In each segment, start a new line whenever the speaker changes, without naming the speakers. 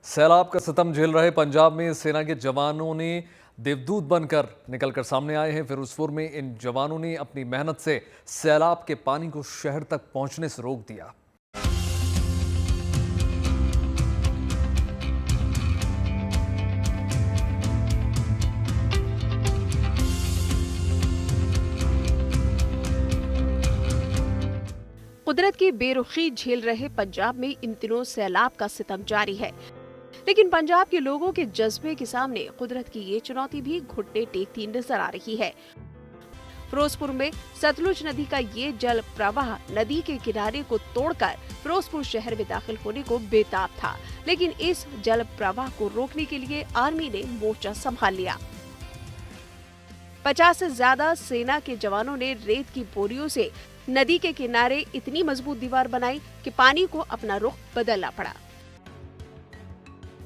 सैलाब का सितम झेल रहे पंजाब में सेना के जवानों ने देवदूत बनकर निकलकर सामने आए हैं। फिरोजपुर में इन जवानों ने अपनी मेहनत से सैलाब के पानी को शहर तक पहुंचने से रोक दिया।
कुदरत की बेरुखी झेल रहे पंजाब में इन दिनों सैलाब का सितम जारी है, लेकिन पंजाब के लोगों के जज्बे के सामने कुदरत की ये चुनौती भी घुटने टेकती नजर आ रही है। फिरोजपुर में सतलुज नदी का ये जल प्रवाह नदी के किनारे को तोड़कर फिरोजपुर शहर में दाखिल होने को बेताब था, लेकिन इस जल प्रवाह को रोकने के लिए आर्मी ने मोर्चा संभाल लिया। 50 से ज्यादा सेना के जवानों ने रेत की बोरियों से नदी के किनारे इतनी मजबूत दीवार बनाई कि पानी को अपना रुख बदलना पड़ा।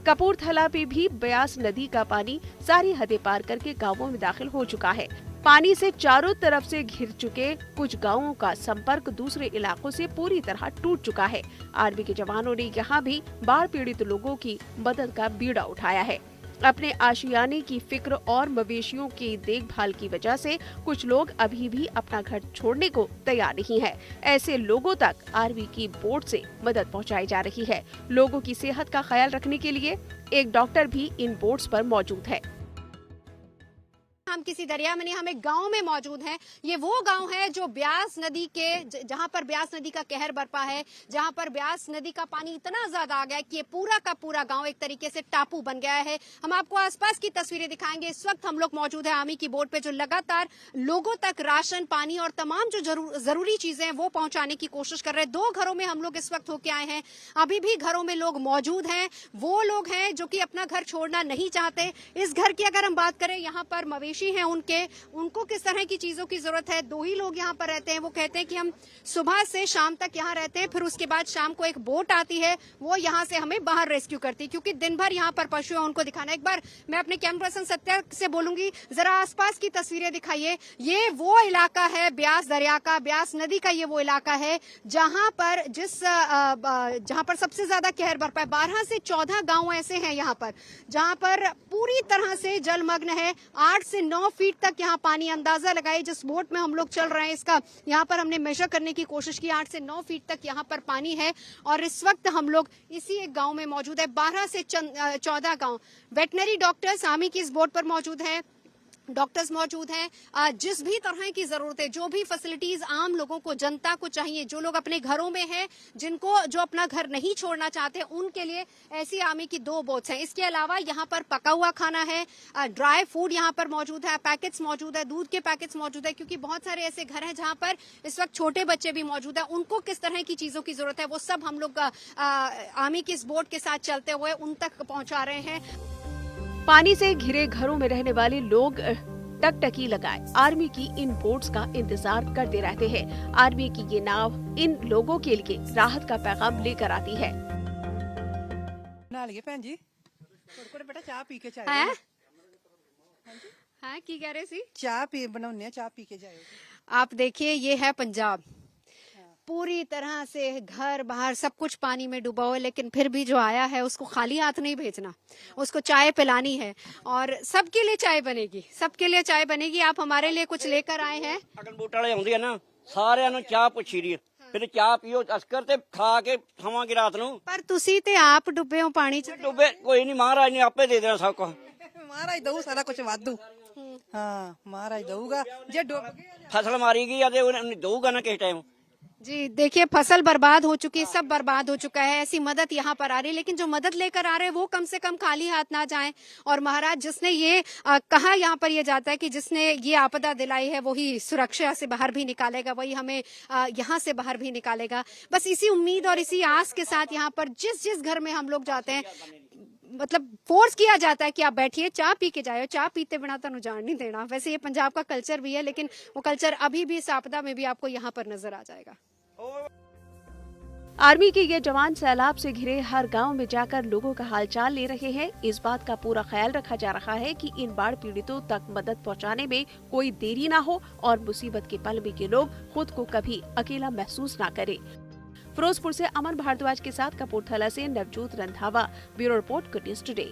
कपूरथला पे भी ब्यास नदी का पानी सारी हदें पार करके गांवों में दाखिल हो चुका है। पानी से चारों तरफ से घिर चुके कुछ गांवों का संपर्क दूसरे इलाकों से पूरी तरह टूट चुका है। आर्मी के जवानों ने यहाँ भी बाढ़ पीड़ित लोगों की मदद का बीड़ा उठाया है। अपने आशियाने की फिक्र और मवेशियों की देखभाल की वजह से कुछ लोग अभी भी अपना घर छोड़ने को तैयार नहीं है। ऐसे लोगों तक आर्मी की बोट से मदद पहुंचाई जा रही है। लोगों की सेहत का ख्याल रखने के लिए एक डॉक्टर भी इन बोट्स पर मौजूद है।
हम किसी दरिया में नहीं, हम एक गांव में मौजूद हैं। ये वो गांव है जो ब्यास नदी के जहां पर ब्यास नदी का कहर बरपा है, जहां पर ब्यास नदी का पानी इतना ज्यादा आ गया है कि ये पूरा का पूरा गांव एक तरीके से टापू बन गया है। हम आपको आसपास की तस्वीरें दिखाएंगे। इस वक्त हम लोग मौजूद है आर्मी की बोट पे, जो लगातार लोगों तक राशन, पानी और तमाम जो जरूरी चीजें हैं वो पहुंचाने की कोशिश कर रहे हैं। 2 घरों में हम लोग इस वक्त होके आए हैं। अभी भी घरों में लोग मौजूद हैं। वो लोग हैं जो कि अपना घर छोड़ना नहीं चाहते। इस घर की अगर हम बात करें, यहाँ पर मवेशी हैं उनको किस तरह की चीजों की जरूरत है। 2 ही लोग यहाँ पर रहते हैं। वो कहते हैं कि हम सुबह से शाम तक यहाँ रहते हैं, फिर उसके बाद शाम को एक बोट आती है, वो यहाँ से हमें बाहर रेस्क्यू करती है, क्योंकि दिन भर यहाँ पर पशु है, उनको दिखाना। एक बार मैं अपने कैमरा पर्सन सत्या से बोलूंगी, जरा आसपास की तस्वीरें दिखाइए। ये वो इलाका है ब्यास दरिया का, ब्यास नदी का ये वो इलाका है जहां पर सबसे ज्यादा कहर बरपा है। 12 से 14 गांव ऐसे हैं यहाँ पर जहां पर पूरी तरह से जलमग्न है। 8 से 9 फीट तक यहाँ पानी, अंदाजा लगाइए जिस बोट में हम लोग चल रहे हैं इसका यहाँ पर हमने मेजर करने की कोशिश की। 8 से 9 फीट तक यहाँ पर पानी है और इस वक्त हम लोग इसी एक गांव में मौजूद है। 12 से 14 गांव। वेटनरी डॉक्टर्स आर्मी की इस बोट पर मौजूद है, डॉक्टर्स मौजूद हैं। जिस भी तरह की जरूरत है, जो भी फैसिलिटीज आम लोगों को, जनता को चाहिए, जो लोग अपने घरों में हैं, जो अपना घर नहीं छोड़ना चाहते, उनके लिए ऐसी आर्मी की 2 बोट्स हैं। इसके अलावा यहाँ पर पका हुआ खाना है, ड्राई फूड यहाँ पर मौजूद है, पैकेट्स मौजूद है, दूध के पैकेट्स मौजूद है, क्योंकि बहुत सारे ऐसे घर हैं जहाँ पर इस वक्त छोटे बच्चे भी मौजूद है। उनको किस तरह की चीजों की जरूरत है वो सब हम लोग आर्मी की इस बोट के साथ चलते हुए उन तक पहुंचा रहे हैं।
पानी से घिरे घरों में रहने वाले लोग टकटकी लगाए आर्मी की इन बोट्स का इंतजार करते रहते हैं। आर्मी की ये नाव इन लोगों के लिए राहत का पैगाम लेकर आती है।
बेटा चाह पी के
हाँ, की कह रहे सी?
चाह पी बनाने, चाह पी के जाए।
आप देखिए, ये है पंजाब, पूरी तरह से घर बाहर सब कुछ पानी में डूबा हुआ, लेकिन फिर भी जो आया है उसको खाली हाथ नहीं भेजना, उसको चाय पिलानी है और सबके लिए चाय बनेगी, सबके लिए चाय बनेगी। आप हमारे लिए कुछ लेकर आए हैं।
बूट वाले आਉਂਦੇ ਆ ਨਾ, ਸਾਰਿਆਂ ਨੂੰ ਚਾਹ ਪੁੱਛੀ ਦੀ ਫਿਰ ਚਾਹ ਪੀਓ ਅਸਕਰ ਤੇ ਖਾ ਕੇ ਖਾਵਾਂਗੇ ਰਾਤ ਨੂੰ।
ਪਰ ਤੁਸੀਂ ਤੇ ਆਪ ਡੁੱਬੇ ਹੋ ਪਾਣੀ 'ਚ।
ਡੁੱਬੇ ਕੋਈ ਨਹੀਂ, ਮਹਾਰਾਜ ਨੇ ਆਪੇ ਦੇ ਦੇਣਾ ਸਭ ਕੁਝ।
ਮਹਾਰਾਜ ਦਊ ਸਾਰਾ ਕੁਝ ਵਾਧੂ। ਹਾਂ ਮਹਾਰਾਜ ਦਊਗਾ, ਜੇ ਡੁੱਬ ਗਏ
ਫਸਲ ਮਾਰੀ ਗਈ ਆ ਤੇ ਉਹਨੇ ਦਊਗਾ ਨਾ ਕਿਸੇ ਟਾਈਮ।
जी देखिए, फसल बर्बाद हो चुकी है, सब बर्बाद हो चुका है। ऐसी मदद यहाँ पर आ रही है, लेकिन जो मदद लेकर आ रहे हैं वो कम से कम खाली हाथ ना जाएं। और महाराज जिसने ये कहा, यहाँ पर ये जाता है कि जिसने ये आपदा दिलाई है वही सुरक्षा से बाहर भी निकालेगा, वही हमें यहाँ से बाहर भी निकालेगा। बस इसी उम्मीद और इसी आस के साथ यहाँ पर जिस जिस घर में हम लोग जाते हैं, मतलब फोर्स किया जाता है कि आप बैठिए, चाय पी के जाओ, चाय पीते बिना तो जान नहीं देना। वैसे ये पंजाब का कल्चर भी है, लेकिन वो कल्चर अभी भी इस आपदा में भी आपको यहाँ पर नजर आ जाएगा।
आर्मी के ये जवान सैलाब से घिरे हर गांव में जाकर लोगों का हालचाल ले रहे हैं। इस बात का पूरा ख्याल रखा जा रहा है कि इन बाढ़ पीड़ितों तक मदद पहुंचाने में कोई देरी ना हो और मुसीबत के पल में ये लोग खुद को कभी अकेला महसूस ना करें। फिरोजपुर से अमन भारद्वाज के साथ कपूरथला से Navjot Randhawa, bureau report, good news today.